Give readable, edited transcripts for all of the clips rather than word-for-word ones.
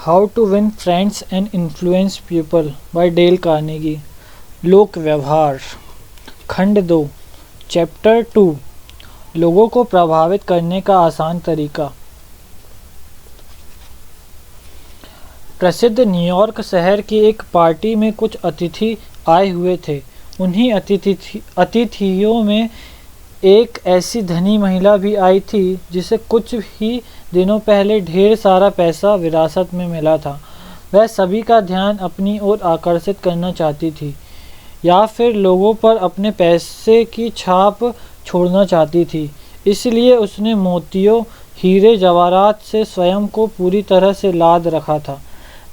How to win friends and influence people by Dale Carnegie. लोक व्यवहार खंड 2 chapter 2 लोगों को प्रभावित करने का आसान तरीका। प्रसिद्ध न्यूयॉर्क शहर की एक पार्टी में कुछ अतिथि आए हुए थे। उन्हीं अतिथियों में एक ऐसी धनी महिला भी आई थी जिसे कुछ ही दिनों पहले ढेर सारा पैसा विरासत में मिला था। वह सभी का ध्यान अपनी ओर आकर्षित करना चाहती थी या फिर लोगों पर अपने पैसे की छाप छोड़ना चाहती थी। इसलिए उसने मोतियों, हीरे जवाहरात से स्वयं को पूरी तरह से लाद रखा था।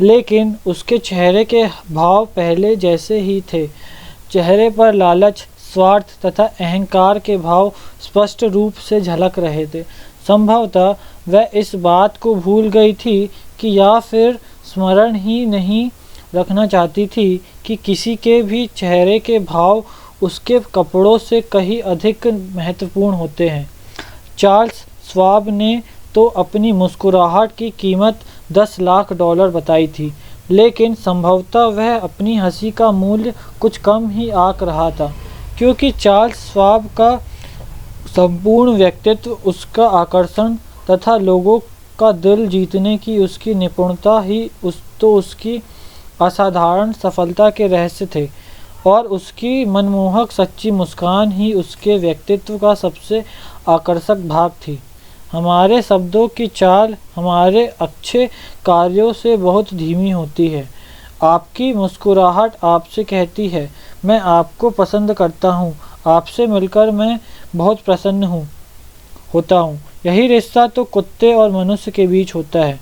लेकिन उसके चेहरे के भाव पहले जैसे ही थे। चेहरे पर लालच, स्वार्थ तथा अहंकार के भाव स्पष्ट रूप से झलक रहे थे। संभवतः वह इस बात को भूल गई थी कि या फिर स्मरण ही नहीं रखना चाहती थी कि किसी के भी चेहरे के भाव उसके कपड़ों से कहीं अधिक महत्वपूर्ण होते हैं। चार्ल्स श्वाब ने तो अपनी मुस्कुराहट की कीमत $10 लाख बताई थी, लेकिन संभवतः वह अपनी हंसी का मूल्य कुछ कम ही आंक रहा था, क्योंकि चार्ल्स श्वाब का संपूर्ण व्यक्तित्व, उसका आकर्षण तथा लोगों का दिल जीतने की उसकी निपुणता ही उसकी असाधारण सफलता के रहस्य थे, और उसकी मनमोहक सच्ची मुस्कान ही उसके व्यक्तित्व का सबसे आकर्षक भाग थी। हमारे शब्दों की चाल हमारे अच्छे कार्यों से बहुत धीमी होती है। आपकी मुस्कुराहट आपसे कहती है, मैं आपको पसंद करता हूँ, आपसे मिलकर मैं बहुत प्रसन्न होता हूँ। यही रिश्ता तो कुत्ते और मनुष्य के बीच होता है।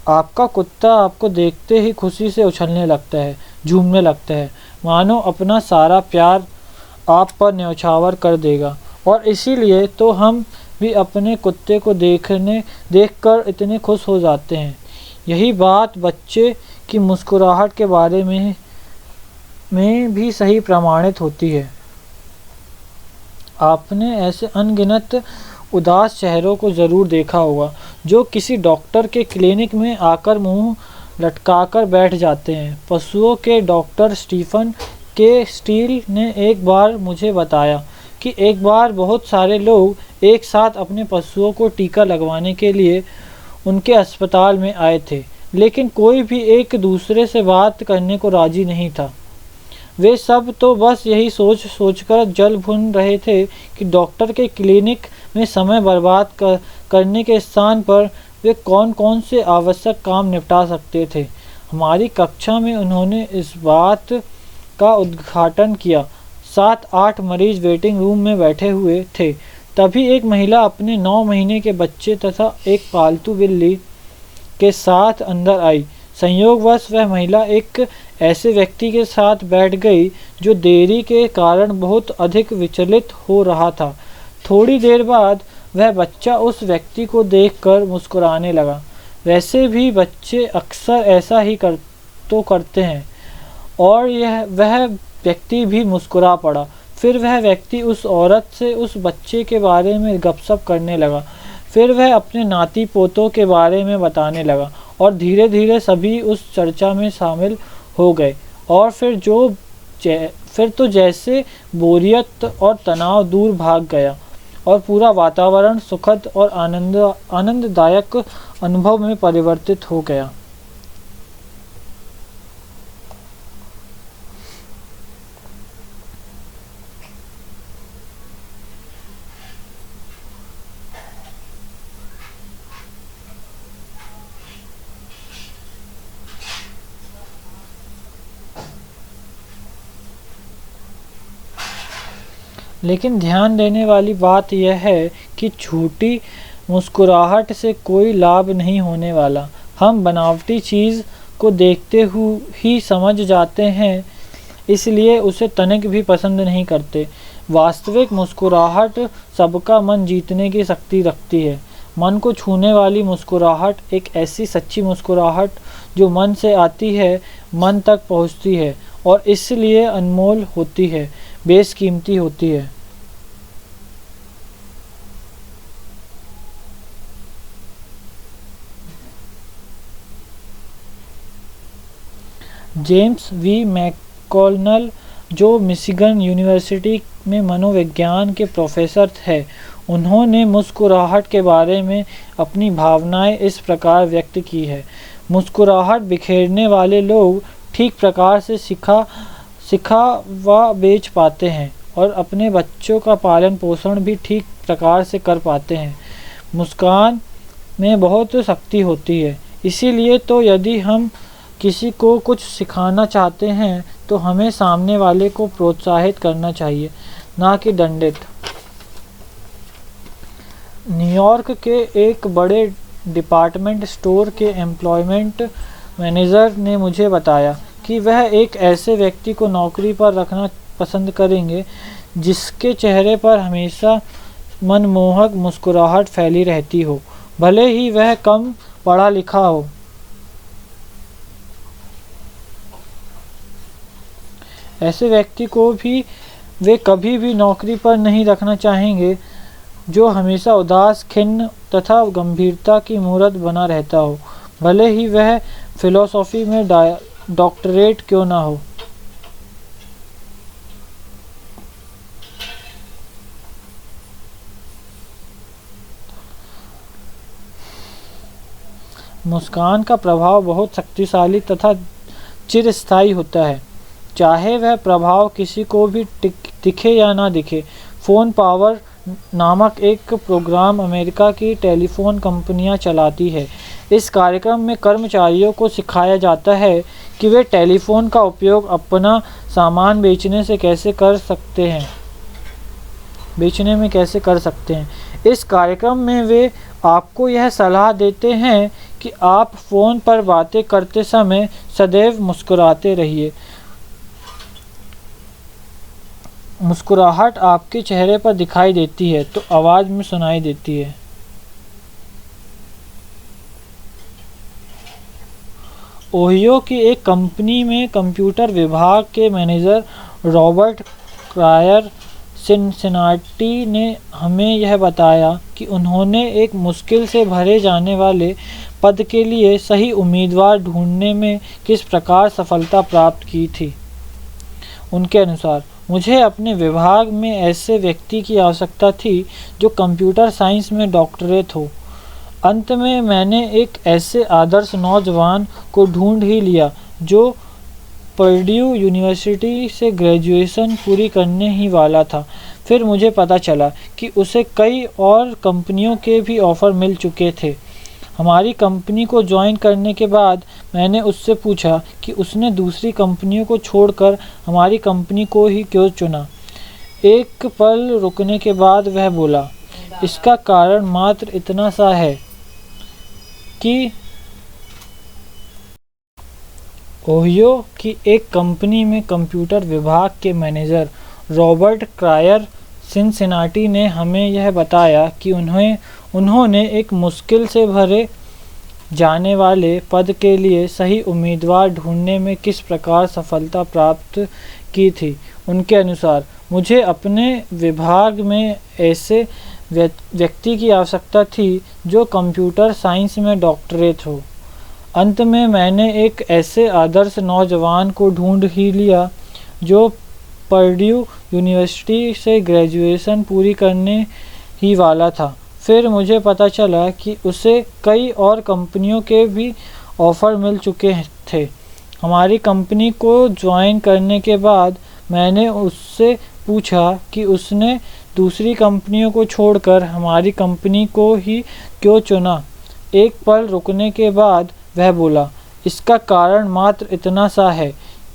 आपका कुत्ता आपको देखते ही खुशी से उछलने लगता है, झूमने लगता है, मानो अपना सारा प्यार आप पर न्यौछावर कर देगा। और इसीलिए तो हम भी अपने कुत्ते को देखकर इतने खुश हो जाते हैं। यही बात बच्चे की मुस्कुराहट के बारे में भी सही प्रमाणित होती है। आपने ऐसे अनगिनत उदास चेहरों को ज़रूर देखा होगा जो किसी डॉक्टर के क्लिनिक में आकर मुंह लटकाकर बैठ जाते हैं। पशुओं के डॉक्टर स्टीफन के स्टील ने एक बार मुझे बताया कि एक बार बहुत सारे लोग एक साथ अपने पशुओं को टीका लगवाने के लिए उनके अस्पताल में आए थे, लेकिन कोई भी एक दूसरे से बात करने को राजी नहीं था। वे सब तो बस यही सोचकर जल भुन रहे थे कि डॉक्टर के क्लिनिक में समय बर्बाद करने के स्थान पर वे कौन कौन से आवश्यक काम निपटा सकते थे। हमारी कक्षा में उन्होंने इस बात का उद्घाटन किया। 7-8 मरीज वेटिंग रूम में बैठे हुए थे। तभी एक महिला अपने 9 महीने के बच्चे तथा एक पालतू बिल्ली के साथ अंदर आई। संयोगवश वह महिला एक ऐसे व्यक्ति के साथ बैठ गई जो देरी के कारण बहुत अधिक विचलित हो रहा था। थोड़ी देर बाद वह बच्चा उस व्यक्ति को देखकर मुस्कुराने लगा। वैसे भी बच्चे अक्सर ऐसा ही करते हैं, और वह व्यक्ति भी मुस्कुरा पड़ा। फिर वह व्यक्ति उस औरत से उस बच्चे के बारे में गपशप करने लगा। फिर वह अपने नाती पोतों के बारे में बताने लगा, और धीरे धीरे सभी उस चर्चा में शामिल हो गए। और फिर तो जैसे बोरियत और तनाव दूर भाग गया, और पूरा वातावरण सुखद और आनंददायक अनुभव में परिवर्तित हो गया। लेकिन ध्यान देने वाली बात यह है कि झूठी मुस्कुराहट से कोई लाभ नहीं होने वाला। हम बनावटी चीज़ को देखते ही समझ जाते हैं, इसलिए उसे तनिक भी पसंद नहीं करते। वास्तविक मुस्कुराहट सबका मन जीतने की शक्ति रखती है। मन को छूने वाली मुस्कुराहट एक ऐसी सच्ची मुस्कुराहट जो मन से आती है, मन तक पहुंचती है, और इसलिए अनमोल होती है, बेशकीमती होती है। जेम्स वी मैककॉनल, जो मिशिगन यूनिवर्सिटी में मनोविज्ञान के प्रोफेसर थे, उन्होंने मुस्कुराहट के बारे में अपनी भावनाएं इस प्रकार व्यक्त की है। मुस्कुराहट बिखेरने वाले लोग ठीक प्रकार से सिखा व बेच पाते हैं और अपने बच्चों का पालन पोषण भी ठीक प्रकार से कर पाते हैं। मुस्कान में बहुत शक्ति होती है। इसीलिए तो यदि हम किसी को कुछ सिखाना चाहते हैं तो हमें सामने वाले को प्रोत्साहित करना चाहिए, ना कि दंडित। न्यूयॉर्क के एक बड़े डिपार्टमेंट स्टोर के एम्प्लॉयमेंट मैनेजर ने मुझे बताया कि वह एक ऐसे व्यक्ति को नौकरी पर रखना पसंद करेंगे जिसके चेहरे पर हमेशा मनमोहक मुस्कुराहट फैली रहती हो, भले ही वह कम पढ़ा लिखा हो। ऐसे व्यक्ति को भी वे कभी भी नौकरी पर नहीं रखना चाहेंगे जो हमेशा उदास, खिन्न तथा गंभीरता की मूरत बना रहता हो, भले ही वह फिलॉसफी में डॉक्टरेट क्यों ना हो। मुस्कान का प्रभाव बहुत शक्तिशाली तथा चिरस्थायी होता है, चाहे वह प्रभाव किसी को भी दिखे या ना दिखे। फ़ोन पावर नामक एक प्रोग्राम अमेरिका की टेलीफोन कंपनियां चलाती है। इस कार्यक्रम में कर्मचारियों को सिखाया जाता है कि वे टेलीफोन का उपयोग अपना सामान बेचने में कैसे कर सकते हैं। इस कार्यक्रम में वे आपको यह सलाह देते हैं कि आप फ़ोन पर बातें करते समय सदैव मुस्कुराते रहिए। मुस्कुराहट आपके चेहरे पर दिखाई देती है तो आवाज़ में सुनाई देती है। ओहियो की एक कंपनी में कंप्यूटर विभाग के मैनेजर रॉबर्ट क्रायर सिनसिनाटी ने हमें यह बताया कि उन्होंने एक मुश्किल से भरे जाने वाले पद के लिए सही उम्मीदवार ढूंढने में किस प्रकार सफलता प्राप्त की थी। उनके अनुसार, मुझे अपने विभाग में ऐसे व्यक्ति की आवश्यकता थी जो कंप्यूटर साइंस में डॉक्टरेट हो। अंत में मैंने एक ऐसे आदर्श नौजवान को ढूंढ ही लिया जो पर्ड्यू यूनिवर्सिटी से ग्रेजुएशन पूरी करने ही वाला था। फिर मुझे पता चला कि उसे कई और कंपनियों के भी ऑफ़र मिल चुके थे। हमारी कंपनी को ज्वाइन करने के बाद मैंने उससे पूछा कि उसने दूसरी कंपनियों को छोड़कर हमारी कंपनी को ही क्यों चुना। एक पल रुकने के बाद वह बोला, इसका कारण मात्र इतना सा है कि ओहियो की एक कंपनी में कंप्यूटर विभाग के मैनेजर रॉबर्ट क्रायर सिनसिनाटी ने हमें यह बताया कि उन्होंने एक मुश्किल से भरे जाने वाले पद के लिए सही उम्मीदवार ढूंढने में किस प्रकार सफलता प्राप्त की थी। उनके अनुसार, मुझे अपने विभाग में ऐसे व्यक्ति की आवश्यकता थी जो कंप्यूटर साइंस में डॉक्टरेट हो। अंत में मैंने एक ऐसे आदर्श नौजवान को ढूंढ ही लिया जो पर्ड्यू यूनिवर्सिटी से ग्रेजुएशन पूरी करने ही वाला था। फिर मुझे पता चला कि उसे कई और कंपनियों के भी ऑफ़र मिल चुके थे। हमारी कंपनी को ज्वाइन करने के बाद मैंने उससे पूछा कि उसने दूसरी कंपनियों को छोड़कर हमारी कंपनी को ही क्यों चुना। एक पल रुकने के बाद वह बोला, इसका कारण मात्र इतना सा है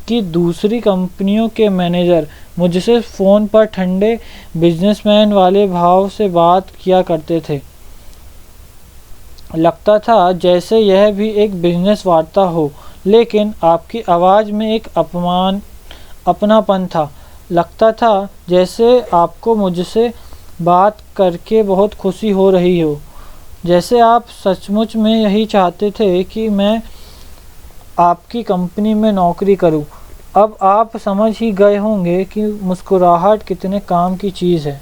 कि दूसरी कंपनियों के मैनेजर मुझसे फ़ोन पर ठंडे बिजनेसमैन वाले भाव से बात किया करते थे। लगता था जैसे यह भी एक बिजनेस वार्ता हो, लेकिन आपकी आवाज़ में एक अपनापन था। लगता था जैसे आपको मुझसे बात करके बहुत खुशी हो रही हो, जैसे आप सचमुच में यही चाहते थे कि मैं आपकी कंपनी में नौकरी करूं। अब आप समझ ही गए होंगे कि मुस्कुराहट कितने काम की चीज़ है।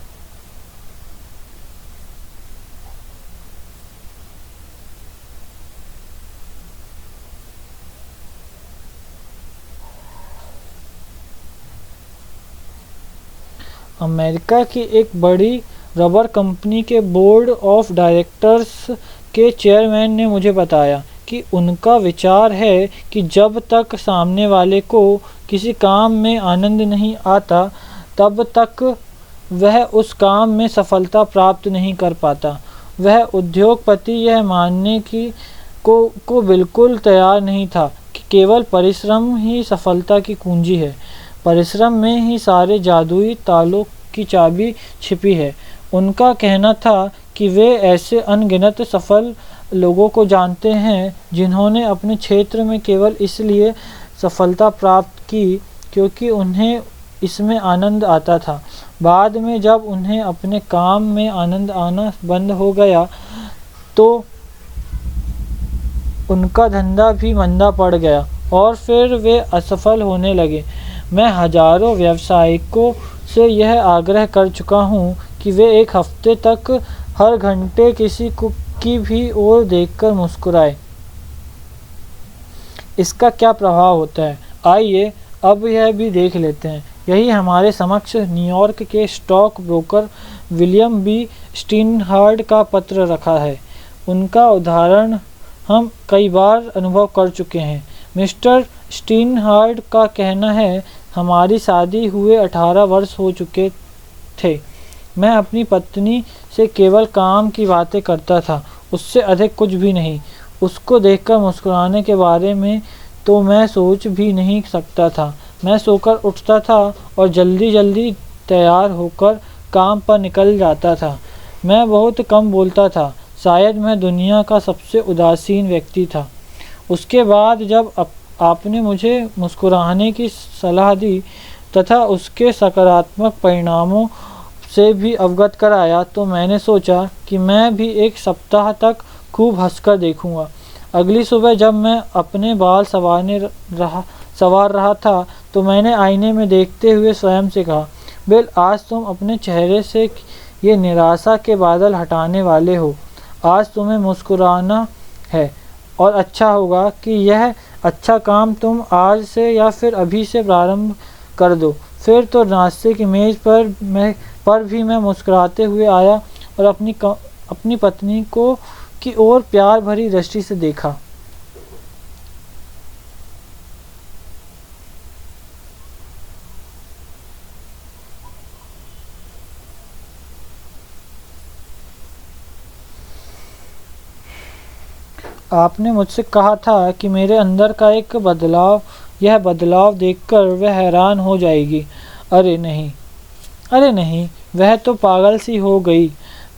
अमेरिका की एक बड़ी रबर कंपनी के बोर्ड ऑफ डायरेक्टर्स के चेयरमैन ने मुझे बताया कि उनका विचार है कि जब तक सामने वाले को किसी काम में आनंद नहीं आता तब तक वह उस काम में सफलता प्राप्त नहीं कर पाता। वह उद्योगपति यह मानने की को बिल्कुल तैयार नहीं था कि केवल परिश्रम ही सफलता की कुंजी है। परिश्रम में ही सारे जादुई तालों की चाबी छिपी है। उनका कहना था कि वे ऐसे अनगिनत सफल लोगों को जानते हैं जिन्होंने अपने क्षेत्र में केवल इसलिए सफलता प्राप्त की क्योंकि उन्हें इसमें आनंद आता था। बाद में जब उन्हें अपने काम में आनंद आना बंद हो गया तो उनका धंधा भी मंदा पड़ गया और फिर वे असफल होने लगे। मैं हजारों व्यावसायिकों से यह आग्रह कर चुका हूँ कि वे एक हफ्ते तक हर घंटे किसी की भी ओर देखकर मुस्कुराए। इसका क्या प्रभाव होता है, आइए अब यह भी देख लेते हैं। यही हमारे समक्ष न्यूयॉर्क के स्टॉक ब्रोकर विलियम बी स्टीनहार्ड का पत्र रखा है। उनका उदाहरण हम कई बार अनुभव कर चुके हैं। मिस्टर स्टीनहार्ड का कहना है, हमारी शादी हुए 18 वर्ष हो चुके थे। मैं अपनी पत्नी से केवल काम की बातें करता था, उससे अधिक कुछ भी नहीं। उसको देखकर मुस्कुराने के बारे में तो मैं सोच भी नहीं सकता था। मैं सोकर उठता था और जल्दी जल्दी तैयार होकर काम पर निकल जाता था। मैं बहुत कम बोलता था, शायद मैं दुनिया का सबसे उदासीन व्यक्ति था। उसके बाद जब आपने मुझे मुस्कुराने की सलाह दी तथा उसके सकारात्मक परिणामों से भी अवगत कराया तो मैंने सोचा कि मैं भी एक सप्ताह तक खूब हंसकर देखूंगा। अगली सुबह जब मैं अपने बाल संवार रहा था तो मैंने आईने में देखते हुए स्वयं से कहा, बिल, आज तुम अपने चेहरे से ये निराशा के बादल हटाने वाले हो। आज तुम्हें मुस्कुराना है और अच्छा होगा कि यह अच्छा काम तुम आज से या फिर अभी से प्रारंभ कर दो। फिर तो नाश्ते की मेज़ पर भी मैं मुस्कुराते हुए आया और अपनी पत्नी की ओर प्यार भरी दृष्टि से देखा। आपने मुझसे कहा था कि मेरे अंदर का एक बदलाव, यह बदलाव देखकर वह हैरान हो जाएगी। अरे नहीं, वह तो पागल सी हो गई।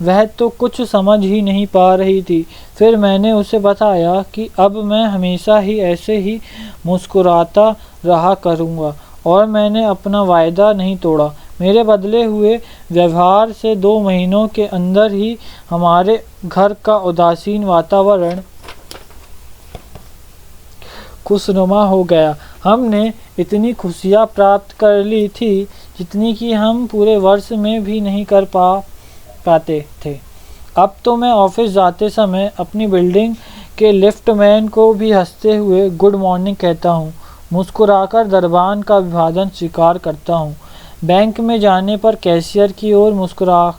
वह तो कुछ समझ ही नहीं पा रही थी। फिर मैंने उसे बताया कि अब मैं हमेशा ही ऐसे ही मुस्कुराता रहा करूँगा और मैंने अपना वायदा नहीं तोड़ा। मेरे बदले हुए व्यवहार से 2 महीनों के अंदर ही हमारे घर का उदासीन वातावरण खुशनुमा हो गया। हमने इतनी खुशियाँ प्राप्त कर ली थी जितनी कि हम पूरे वर्ष में भी नहीं कर पाते थे। अब तो मैं ऑफिस जाते समय अपनी बिल्डिंग के लिफ्टमैन को भी हंसते हुए गुड मॉर्निंग कहता हूँ, मुस्कुराकर दरबान का अभिवादन स्वीकार करता हूँ। बैंक में जाने पर कैशियर की ओर मुस्कुरा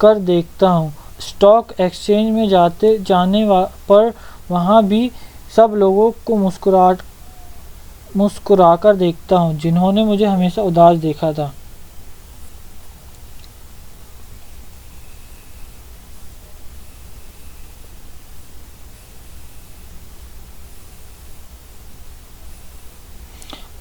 कर देखता हूँ। स्टॉक एक्सचेंज में जाने पर वहाँ भी सब लोगों को मुस्कुराकर देखता हूँ जिन्होंने मुझे हमेशा उदास देखा था।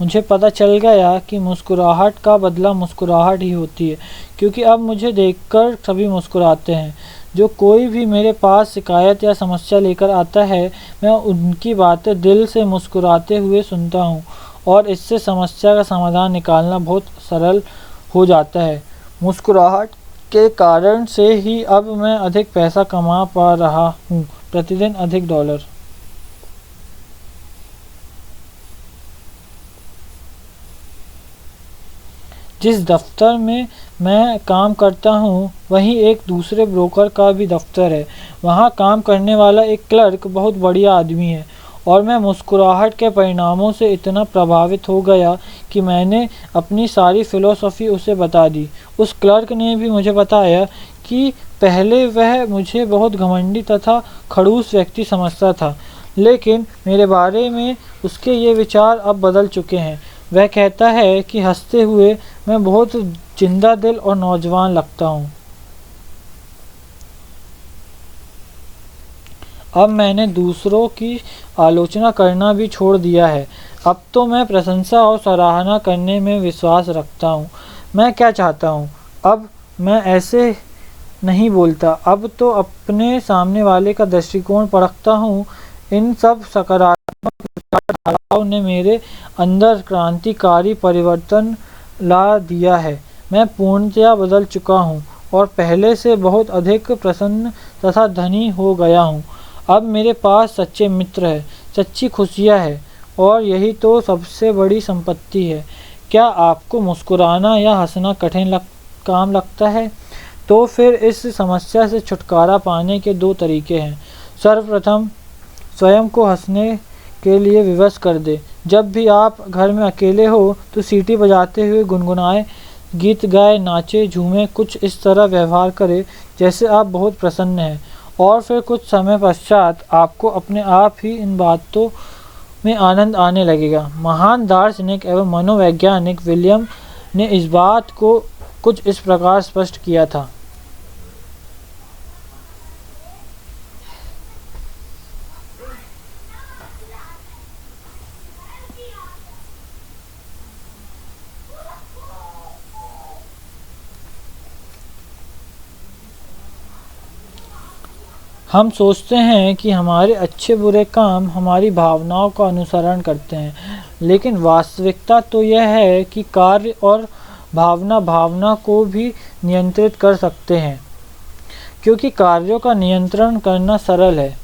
मुझे पता चल गया कि मुस्कुराहट का बदला मुस्कुराहट ही होती है, क्योंकि अब मुझे देखकर सभी मुस्कुराते हैं। जो कोई भी मेरे पास शिकायत या समस्या लेकर आता है, मैं उनकी बातें दिल से मुस्कुराते हुए सुनता हूँ और इससे समस्या का समाधान निकालना बहुत सरल हो जाता है। मुस्कुराहट के कारण से ही अब मैं अधिक पैसा कमा पा रहा हूँ, प्रतिदिन अधिक डॉलर। जिस दफ्तर में मैं काम करता हूँ वहीं एक दूसरे ब्रोकर का भी दफ्तर है। वहाँ काम करने वाला एक क्लर्क बहुत बढ़िया आदमी है और मैं मुस्कुराहट के परिणामों से इतना प्रभावित हो गया कि मैंने अपनी सारी फ़िलॉसफ़ी उसे बता दी। उस क्लर्क ने भी मुझे बताया कि पहले वह मुझे बहुत घमंडी तथा खड़ूस व्यक्ति समझता था, लेकिन मेरे बारे में उसके ये विचार अब बदल चुके हैं। वह कहता है कि हंसते हुए मैं बहुत जिंदा दिल और नौजवान लगता हूँ। अब मैंने दूसरों की आलोचना करना भी छोड़ दिया है। अब तो मैं प्रशंसा और सराहना करने में विश्वास रखता हूँ। मैं क्या चाहता हूँ, अब मैं ऐसे नहीं बोलता। अब तो अपने सामने वाले का दृष्टिकोण परखता हूँ। इन सब सकारात्मक विचारधाराओं ने मेरे अंदर क्रांतिकारी परिवर्तन ला दिया है। मैं पूर्णतया बदल चुका हूँ और पहले से बहुत अधिक प्रसन्न तथा धनी हो गया हूँ। अब मेरे पास सच्चे मित्र हैं, सच्ची खुशियाँ है, और यही तो सबसे बड़ी संपत्ति है। क्या आपको मुस्कुराना या हंसना कठिन काम लगता है? तो फिर इस समस्या से छुटकारा पाने के दो तरीके हैं। सर्वप्रथम, स्वयं को हंसने के लिए विवश कर दे। जब भी आप घर में अकेले हो तो सीटी बजाते हुए गुनगुनाए, गीत गाए, नाचे, झूमे, कुछ इस तरह व्यवहार करें जैसे आप बहुत प्रसन्न हैं, और फिर कुछ समय पश्चात आपको अपने आप ही इन बातों में आनंद आने लगेगा। महान दार्शनिक एवं मनोवैज्ञानिक विलियम ने इस बात को कुछ इस प्रकार स्पष्ट किया था। हम सोचते हैं कि हमारे अच्छे बुरे काम हमारी भावनाओं का अनुसरण करते हैं, लेकिन वास्तविकता तो यह है कि कार्य और भावना को भी नियंत्रित कर सकते हैं, क्योंकि कार्यों का नियंत्रण करना सरल है,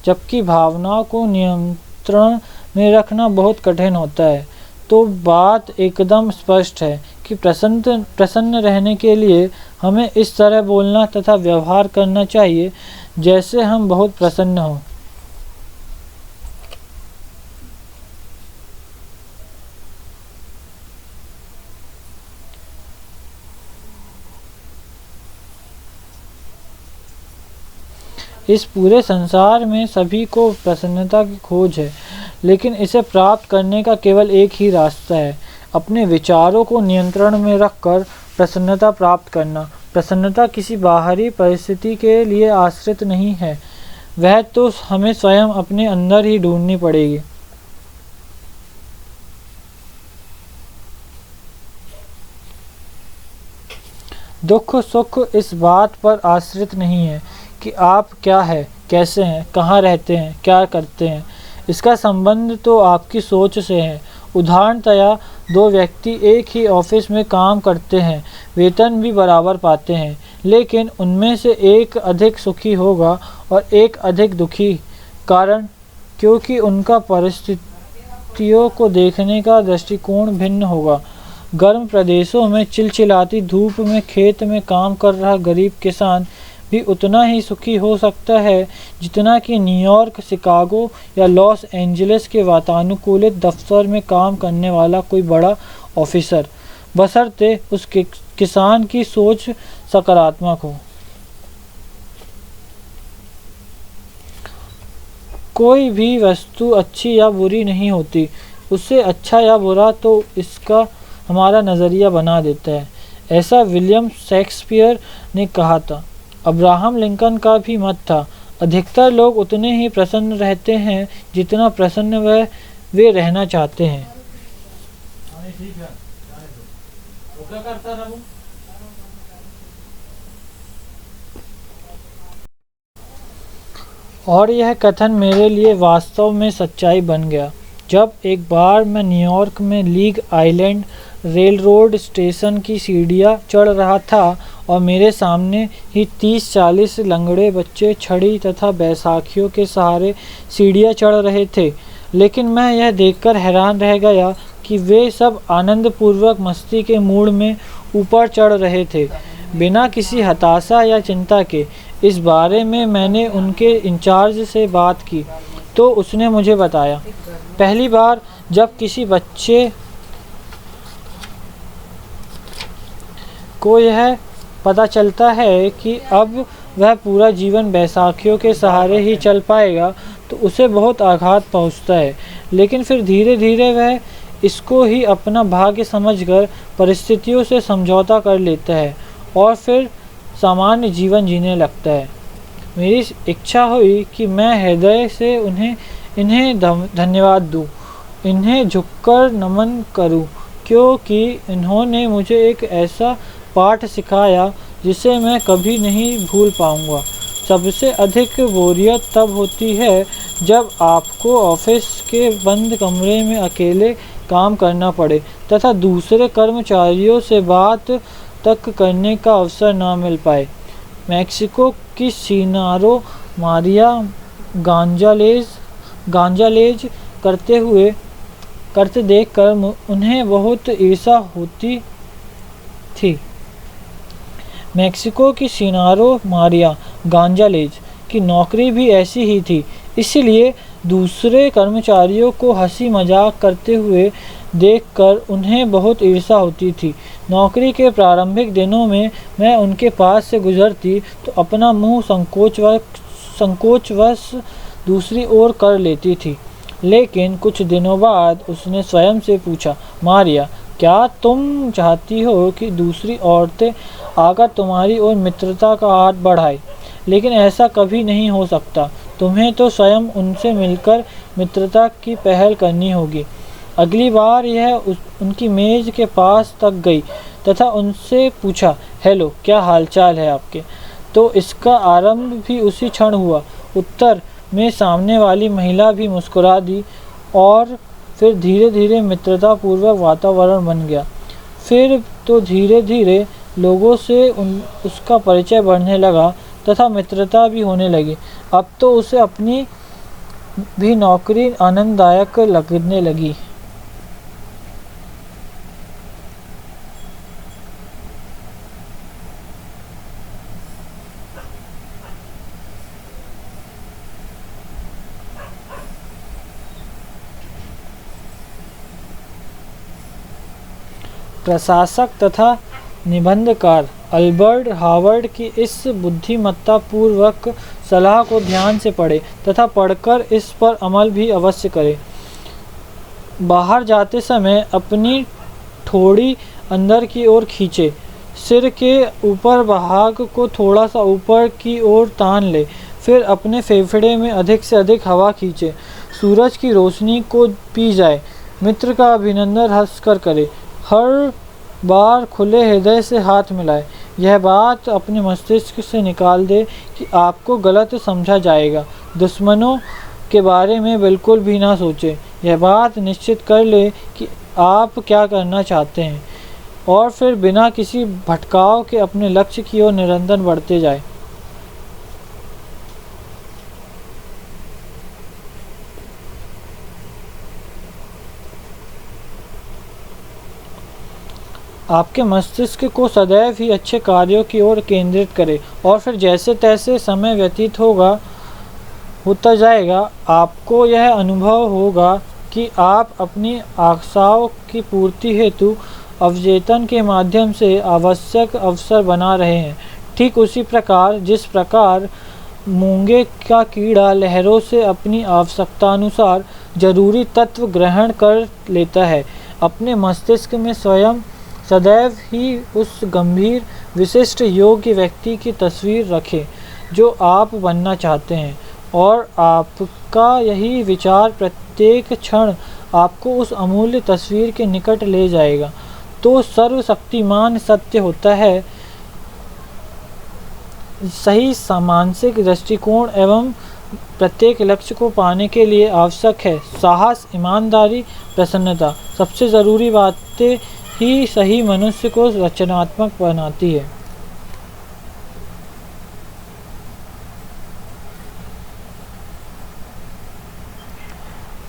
जबकि भावनाओं को नियंत्रण में रखना बहुत कठिन होता है। तो बात एकदम स्पष्ट है कि प्रसन्न रहने के लिए हमें इस तरह बोलना तथा व्यवहार करना चाहिए जैसे हम बहुत प्रसन्न हों। इस पूरे संसार में सभी को प्रसन्नता की खोज है, लेकिन इसे प्राप्त करने का केवल एक ही रास्ता है, अपने विचारों को नियंत्रण में रखकर प्रसन्नता प्राप्त करना। प्रसन्नता किसी बाहरी परिस्थिति के लिए आश्रित नहीं है, वह तो हमें स्वयं अपने अंदर ही ढूंढनी पड़ेगी। दुख सुख इस बात पर आश्रित नहीं है कि आप क्या है, कैसे हैं, कहाँ रहते हैं, क्या करते हैं। इसका संबंध तो आपकी सोच से है। उदाहरणतया दो व्यक्ति एक ही ऑफिस में काम करते हैं, वेतन भी बराबर पाते हैं, लेकिन उनमें से एक अधिक सुखी होगा और एक अधिक दुखी। कारण, क्योंकि उनका परिस्थितियों को देखने का दृष्टिकोण भिन्न होगा। गर्म प्रदेशों में चिलचिलाती धूप में खेत में काम कर रहा गरीब किसान भी उतना ही सुखी हो सकता है जितना कि न्यूयॉर्क, शिकागो या लॉस एंजलिस के वातानुकूलित दफ्तर में काम करने वाला कोई बड़ा ऑफिसर, बशर्ते उस किसान की सोच सकारात्मक हो। कोई भी वस्तु अच्छी या बुरी नहीं होती, उसे अच्छा या बुरा तो इसका हमारा नज़रिया बना देता है। ऐसा विलियम शेक्सपियर ने कहा था। अब्राहम लिंकन का भी मत था, अधिकतर लोग उतने ही प्रसन्न रहते हैं जितना प्रसन्न वे रहना चाहते हैं। और यह कथन मेरे लिए वास्तव में सच्चाई बन गया जब एक बार मैं न्यूयॉर्क में लीग आइलैंड रेलरोड स्टेशन की सीढ़ियाँ चढ़ रहा था और मेरे सामने ही 30-40 लंगड़े बच्चे छड़ी तथा बैसाखियों के सहारे सीढ़ियाँ चढ़ रहे थे। लेकिन मैं यह देखकर हैरान रह गया कि वे सब आनंदपूर्वक मस्ती के मूड में ऊपर चढ़ रहे थे, बिना किसी हताशा या चिंता के। इस बारे में मैंने उनके इंचार्ज से बात की तो उसने मुझे बताया, पहली बार जब किसी बच्चे को यह पता चलता है कि अब वह पूरा जीवन बैसाखियों के सहारे ही चल पाएगा तो उसे बहुत आघात पहुंचता है, लेकिन फिर धीरे धीरे वह इसको ही अपना भाग्य समझकर परिस्थितियों से समझौता कर लेता है और फिर सामान्य जीवन जीने लगता है। मेरी इच्छा हुई कि मैं हृदय से इन्हें धन्यवाद दूं, इन्हें झुककर नमन करूं, क्योंकि इन्होंने मुझे एक ऐसा पाठ सिखाया जिसे मैं कभी नहीं भूल पाऊंगा। सबसे अधिक बोरियत तब होती है जब आपको ऑफिस के बंद कमरे में अकेले काम करना पड़े तथा दूसरे कर्मचारियों से बात तक करने का अवसर ना मिल पाए। मैक्सिको की सिनारो मारिया गांजालेज करते देखकर उन्हें बहुत ईर्ष्या होती थी। मैक्सिको की सिनारो मारिया गांजालेज की नौकरी भी ऐसी ही थी, इसलिए दूसरे कर्मचारियों को हंसी मजाक करते हुए देखकर उन्हें बहुत ईर्ष्या होती थी। नौकरी के प्रारंभिक दिनों में मैं उनके पास से गुजरती तो अपना मुंह संकोचवश दूसरी ओर कर लेती थी, लेकिन कुछ दिनों बाद उसने स्वयं से पूछा, मारिया, क्या तुम चाहती हो कि दूसरी औरतें आकर तुम्हारी ओर मित्रता का हाथ बढ़ाएं? लेकिन ऐसा कभी नहीं हो सकता। तुम्हें तो स्वयं उनसे मिलकर मित्रता की पहल करनी होगी। अगली बार यह उनकी मेज के पास तक गई तथा उनसे पूछा, हेलो, क्या हालचाल है आपके? तो इसका आरंभ भी उसी क्षण हुआ। उत्तर में सामने वाली महिला भी मुस्कुरा दी और फिर धीरे धीरे मित्रतापूर्वक वातावरण बन गया। फिर तो धीरे धीरे लोगों से उसका परिचय बढ़ने लगा तथा मित्रता भी होने लगी। अब तो उसे अपनी भी नौकरी आनंददायक लगने लगी। प्रशासक तथा निबंधकार अल्बर्ट हावर्ड की इस बुद्धिमत्तापूर्वक सलाह को ध्यान से पढ़ें तथा पढ़कर इस पर अमल भी अवश्य करें। बाहर जाते समय अपनी ठोड़ी अंदर की ओर खींचे, सिर के ऊपर भाग को थोड़ा सा ऊपर की ओर तान ले, फिर अपने फेफड़े में अधिक से अधिक हवा खींचे, सूरज की रोशनी को पी जाए, मित्र का अभिनंदन हंसकर करे, हर बार खुले हृदय से हाथ मिलाए। यह बात अपने मस्तिष्क से निकाल दे कि आपको गलत समझा जाएगा। दुश्मनों के बारे में बिल्कुल भी ना सोचे। यह बात निश्चित कर ले कि आप क्या करना चाहते हैं और फिर बिना किसी भटकाव के अपने लक्ष्य की ओर निरंतर बढ़ते जाए। आपके मस्तिष्क को सदैव ही अच्छे कार्यों की ओर केंद्रित करें और फिर जैसे तैसे समय व्यतीत होता जाएगा, आपको यह अनुभव होगा कि आप अपनी आशाओं की पूर्ति हेतु अवचेतन के माध्यम से आवश्यक अवसर बना रहे हैं। ठीक उसी प्रकार जिस प्रकार मूंगे का कीड़ा लहरों से अपनी आवश्यकतानुसार जरूरी तत्व ग्रहण कर लेता है, अपने मस्तिष्क में स्वयं सदैव ही उस गंभीर विशिष्ट योग्य व्यक्ति की तस्वीर रखें जो आप बनना चाहते हैं, और आपका यही विचार प्रत्येक क्षण आपको उस अमूल्य तस्वीर के निकट ले जाएगा। तो सर्वशक्तिमान सत्य होता है, सही मानसिक दृष्टिकोण एवं प्रत्येक लक्ष्य को पाने के लिए आवश्यक है साहस, ईमानदारी, प्रसन्नता। सबसे ज़रूरी बातें ही सही मनुष्य को रचनात्मक बनाती है।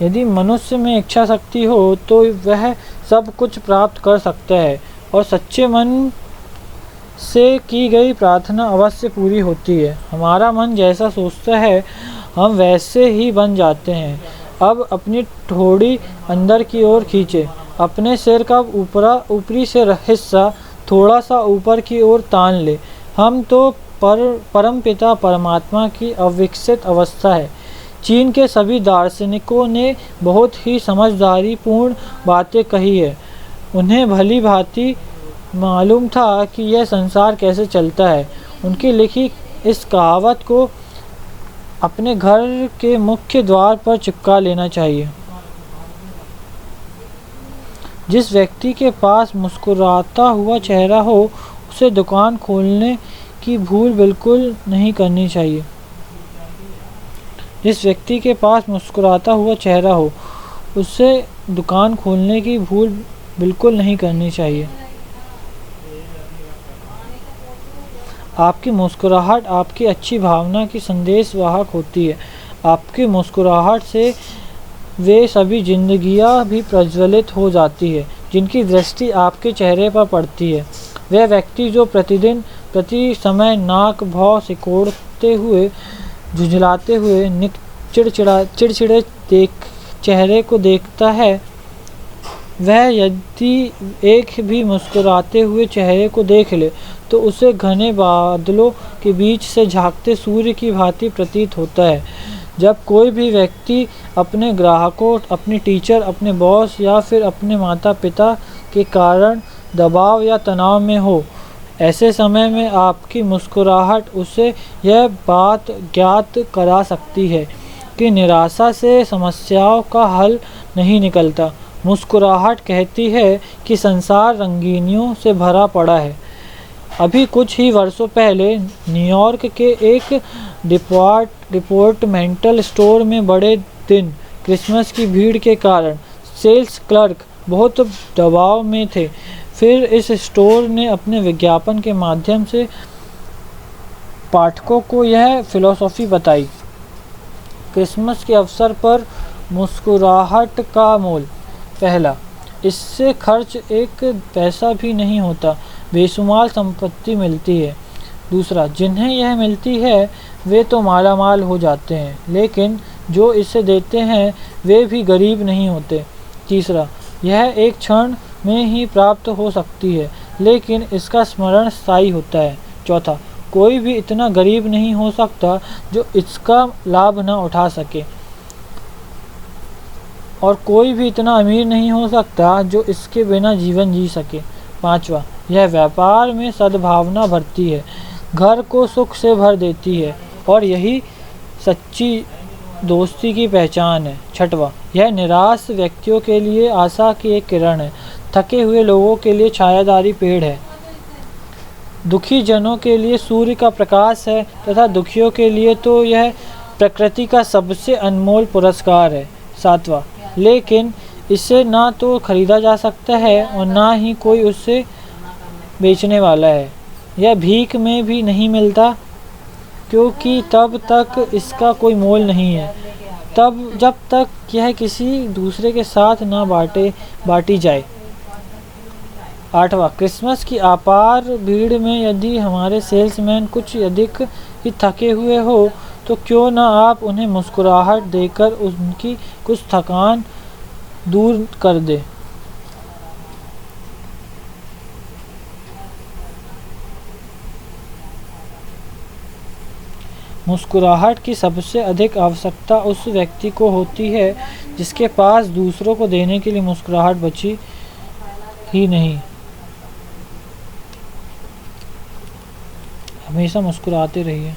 यदि मनुष्य में इच्छा शक्ति हो तो वह सब कुछ प्राप्त कर सकता है और सच्चे मन से की गई प्रार्थना अवश्य पूरी होती है। हमारा मन जैसा सोचता है हम वैसे ही बन जाते हैं। अब अपनी ठोड़ी अंदर की ओर खींचे, अपने सिर का ऊपरी से हिस्सा थोड़ा सा ऊपर की ओर तान ले। हम तो परमपिता परमात्मा की अविकसित अवस्था है। चीन के सभी दार्शनिकों ने बहुत ही समझदारी पूर्ण बातें कही है। उन्हें भली भांति मालूम था कि यह संसार कैसे चलता है। उनकी लिखी इस कहावत को अपने घर के मुख्य द्वार पर चिपका लेना चाहिए। जिस व्यक्ति के पास मुस्कुराता हुआ चेहरा हो, उसे दुकान खोलने की भूल बिल्कुल नहीं करनी चाहिए। जिस व्यक्ति के पास मुस्कुराता हुआ चेहरा हो, उसे दुकान खोलने की भूल बिल्कुल नहीं करनी चाहिए। आपकी मुस्कुराहट आपकी अच्छी भावना की संदेश वाहक होती है। आपकी मुस्कुराहट से वे सभी जिंदगियां भी प्रज्वलित हो जाती है जिनकी दृष्टि आपके चेहरे पर पड़ती है। वह व्यक्ति जो प्रतिदिन प्रति समय नाक भौं सिकोड़ते हुए, झुंझलाते हुए चिड़चिड़े चेहरे को देखता है, वह यदि एक भी मुस्कुराते हुए चेहरे को देख ले तो उसे घने बादलों के बीच से झांकते सूर्य की भांति प्रतीत होता है। जब कोई भी व्यक्ति अपने ग्राहकों, अपने टीचर, अपने बॉस या फिर अपने माता पिता के कारण दबाव या तनाव में हो, ऐसे समय में आपकी मुस्कुराहट उसे यह बात ज्ञात करा सकती है कि निराशा से समस्याओं का हल नहीं निकलता। मुस्कुराहट कहती है कि संसार रंगीनियों से भरा पड़ा है। अभी कुछ ही वर्षों पहले न्यूयॉर्क के एक डिपार्टमेंटल स्टोर में बड़े दिन क्रिसमस की भीड़ के कारण सेल्स क्लर्क बहुत दबाव में थे। फिर इस स्टोर ने अपने विज्ञापन के माध्यम से पाठकों को यह फिलॉसफी बताई: क्रिसमस के अवसर पर मुस्कुराहट का मोल। पहला, इससे खर्च एक पैसा भी नहीं होता, बेशुमार संपत्ति मिलती है। दूसरा, जिन्हें यह मिलती है वे तो मालामाल हो जाते हैं, लेकिन जो इसे देते हैं वे भी गरीब नहीं होते। तीसरा, यह एक क्षण में ही प्राप्त हो सकती है, लेकिन इसका स्मरण स्थायी होता है। चौथा, कोई भी इतना गरीब नहीं हो सकता जो इसका लाभ न उठा सके, और कोई भी इतना अमीर नहीं हो सकता जो इसके बिना जीवन जी सके। पांचवा, यह व्यापार में सद्भावना भरती है, घर को सुख से भर देती है, और यही सच्ची दोस्ती की पहचान है। छठवां, यह निराश व्यक्तियों के लिए आशा की एक किरण है, थके हुए लोगों के लिए छायादारी पेड़ है, दुखी जनों के लिए सूर्य का प्रकाश है, तथा दुखियों के लिए तो यह प्रकृति का सबसे अनमोल पुरस्कार है। सातवां, लेकिन इसे ना तो खरीदा जा सकता है और ना ही कोई उसे बेचने वाला है। यह भीख में भी नहीं मिलता, क्योंकि तब तक इसका कोई मोल नहीं है जब तक यह किसी दूसरे के साथ ना बांटी जाए। आठवां, क्रिसमस की अपार भीड़ में यदि हमारे सेल्समैन कुछ अधिक ही थके हुए हो, तो क्यों ना आप उन्हें मुस्कुराहट देकर उनकी कुछ थकान दूर कर दे। मुस्कुराहट की सबसे अधिक आवश्यकता उस व्यक्ति को होती है जिसके पास दूसरों को देने के लिए मुस्कुराहट बची ही नहीं। हमेशा मुस्कुराते रहिए।